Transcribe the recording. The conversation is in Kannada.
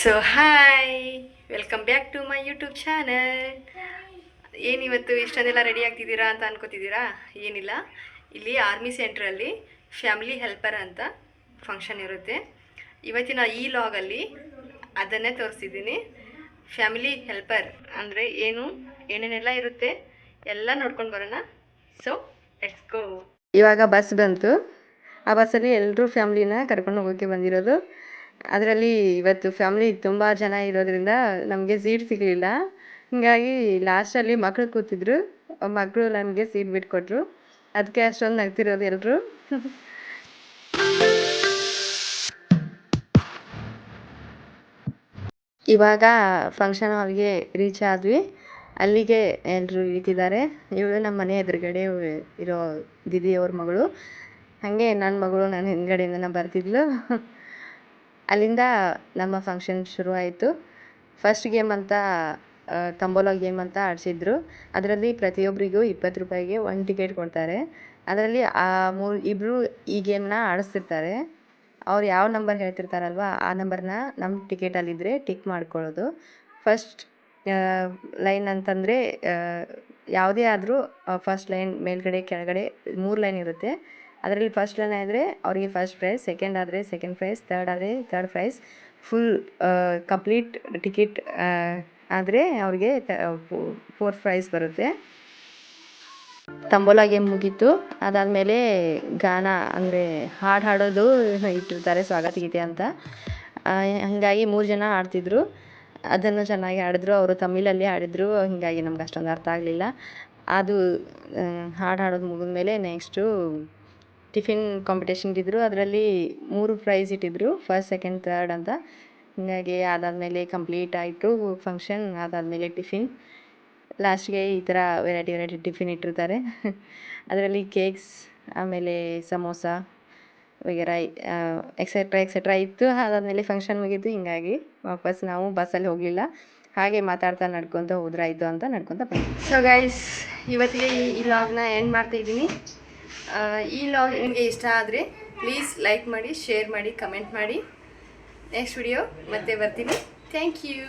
So hi, welcome back to my YouTube channel. ಏನಿವತ್ತು ಇಷ್ಟೊಂದೆಲ್ಲ ರೆಡಿ ಆಗ್ತಿದ್ದೀರಾ ಅಂತ ಅನ್ಕೋತಿದ್ದೀರಾ? ಏನಿಲ್ಲ, ಇಲ್ಲಿ ಆರ್ಮಿ ಸೆಂಟ್ರಲ್ಲಿ ಫ್ಯಾಮಿಲಿ ಹೆಲ್ಪರ್ ಅಂತ ಫಂಕ್ಷನ್ ಇರುತ್ತೆ. ಇವತ್ತಿನ ಈ ಲಾಗಲ್ಲಿ ಅದನ್ನೇ ತೋರಿಸಿದ್ದೀನಿ. ಫ್ಯಾಮಿಲಿ ಹೆಲ್ಪರ್ ಅಂದರೆ ಏನೇನೆಲ್ಲ ಇರುತ್ತೆ ಎಲ್ಲ ನೋಡ್ಕೊಂಡು ಬರೋಣ. So let's go. ಇವಾಗ ಬಸ್ ಬಂತು. ಆ ಬಸ್ಸಲ್ಲಿ ಎಲ್ಲರೂ ಫ್ಯಾಮ್ಲಿನ ಕರ್ಕೊಂಡು ಹೋಗೋಕ್ಕೆ ಬಂದಿರೋದು. ಅದರಲ್ಲಿ ಇವತ್ತು ಫ್ಯಾಮ್ಲಿ ತುಂಬ ಜನ ಇರೋದ್ರಿಂದ ನಮಗೆ ಸೀಟ್ ಸಿಗಲಿಲ್ಲ. ಹೀಗಾಗಿ ಲಾಸ್ಟಲ್ಲಿ ಮಕ್ಕಳು ಕೂತಿದ್ರು. ಮಕ್ಕಳು ನನಗೆ ಸೀಟ್ ಬಿಟ್ಕೊಟ್ರು. ಅದಕ್ಕೆ ಅಷ್ಟೊಂದು ನಗ್ತಿರೋದು ಎಲ್ಲರೂ. ಇವಾಗ ಫಂಕ್ಷನ್ ಹಾಲ್ಗೆ ರೀಚ್ ಆದ್ವಿ. ಅಲ್ಲಿಗೆ ಎಲ್ಲರೂ ಇಳಿತಿದ್ದಾರೆ. ಇವಳು ನಮ್ಮ ಮನೆ ಎದುರುಗಡೆ ಇರೋ ದಿದಿಯವ್ರ ಮಗಳು. ಹಾಗೆ ನನ್ನ ಮಗಳು ನನ್ನ ಹಿಂದ್ಗಡೆಯಿಂದ ಬರ್ತಿದ್ಲು. ಅಲ್ಲಿಂದ ನಮ್ಮ ಫಂಕ್ಷನ್ ಶುರು ಆಯಿತು. ಫಸ್ಟ್ ಗೇಮ್ ಅಂತ ತಂಬೋಲಾ ಗೇಮ್ ಅಂತ ಆಡಿಸಿದ್ರು. ಅದರಲ್ಲಿ ಪ್ರತಿಯೊಬ್ಬರಿಗೂ 20 ರೂಪಾಯಿಗೆ 1 ಟಿಕೆಟ್ ಕೊಡ್ತಾರೆ. ಅದರಲ್ಲಿ ಇಬ್ಬರು ಈ ಗೇಮ್ನ ಆಡಿಸ್ತಿರ್ತಾರೆ. ಅವ್ರು ಯಾವ ನಂಬರ್ ಹೇಳ್ತಿರ್ತಾರಲ್ವ ಆ ನಂಬರ್ನ ನಮ್ಮ ಟಿಕೆಟಲ್ಲಿದ್ದರೆ ಟಿಕ್ ಮಾಡ್ಕೊಳ್ಳೋದು. ಫಸ್ಟ್ ಲೈನ್ ಅಂತಂದರೆ ಯಾವುದೇ ಆದರೂ ಫಸ್ಟ್ ಲೈನ್ ಮೇಲ್ಗಡೆ ಕೆಳಗಡೆ 3 ಲೈನ್ ಇರುತ್ತೆ. ಅದರಲ್ಲಿ ಫಸ್ಟ್ ಲೈನ್ ಆದರೆ ಅವರಿಗೆ ಫಸ್ಟ್ ಪ್ರೈಸ್, ಸೆಕೆಂಡ್ ಆದರೆ ಸೆಕೆಂಡ್ ಪ್ರೈಸ್, ಥರ್ಡ್ ಆದರೆ third prize, full complete ticket ಆದರೆ ಅವ್ರಿಗೆ 4th ಪ್ರೈಸ್ ಬರುತ್ತೆ. ತಂಬೋಲಾ ಗೇಮ್ ಮುಗೀತು. ಅದಾದಮೇಲೆ ಗಾನ ಅಂದರೆ ಹಾಡೋದು ಇಟ್ಟಿರ್ತಾರೆ, ಸ್ವಾಗತ ಗೀತೆ ಅಂತ. ಹಾಗಾಗಿ 3 ಜನ ಆಡ್ತಿದ್ರು. ಅದನ್ನು ಚೆನ್ನಾಗಿ ಆಡಿದ್ರು. ಅವರು ತಮಿಳಲ್ಲಿ ಆಡಿದ್ರು. ಹೀಗಾಗಿ ನಮ್ಗೆ ಅಷ್ಟೊಂದು ಅರ್ಥ ಆಗಲಿಲ್ಲ. ಅದು ಹಾಡೋದು ಮುಗಿದ್ಮೇಲೆ ನೆಕ್ಸ್ಟು ಟಿಫಿನ್ ಕಾಂಪಿಟೇಷನ್ ಇಟ್ಟಿದ್ರು. ಅದರಲ್ಲಿ 3 ಪ್ರೈಸ್ ಇಟ್ಟಿದ್ರು, ಫಸ್ಟ್, ಸೆಕೆಂಡ್, ಥರ್ಡ್ ಅಂತ. ಹೀಗಾಗಿ ಅದಾದಮೇಲೆ ಕಂಪ್ಲೀಟ್ ಆಯಿತು ಫಂಕ್ಷನ್. ಅದಾದಮೇಲೆ ಟಿಫಿನ್, ಲಾಸ್ಟ್ಗೆ ಈ ಥರ ವೆರೈಟಿ ಟಿಫಿನ್ ಇಟ್ಟಿರ್ತಾರೆ. ಅದರಲ್ಲಿ ಕೇಕ್ಸ್, ಆಮೇಲೆ ಸಮೋಸ ವಗೇರ ಎಕ್ಸೆಟ್ರಾ ಇತ್ತು. ಅದಾದಮೇಲೆ ಫಂಕ್ಷನ್ ಮುಗೀತು. ಹೀಗಾಗಿ ವಾಪಸ್ ನಾವು ಬಸ್ಸಲ್ಲಿ ಹೋಗಲಿಲ್ಲ, ಹಾಗೆ ಮಾತಾಡ್ತಾ ನಡ್ಕೊತ ಹೋದ್ರಾಯಿತು ಅಂತ ನಡ್ಕೊತ ಬಂದ್ವಿ. ಸೊ ಗೈಸ್, ಇವತ್ತಿಗೆ ಈ ಲಾಗ್ನ ಎಂಡ್ ಮಾಡ್ತಾಯಿದ್ದೀನಿ. ಈ ಲಾಗ್ ನಿಮಗೆ ಇಷ್ಟ ಆದರೆ ಪ್ಲೀಸ್ ಲೈಕ್ ಮಾಡಿ, ಶೇರ್ ಮಾಡಿ, ಕಮೆಂಟ್ ಮಾಡಿ. ನೆಕ್ಸ್ಟ್ ವಿಡಿಯೋ ಮತ್ತೆ ಬರ್ತೀನಿ. Thank you.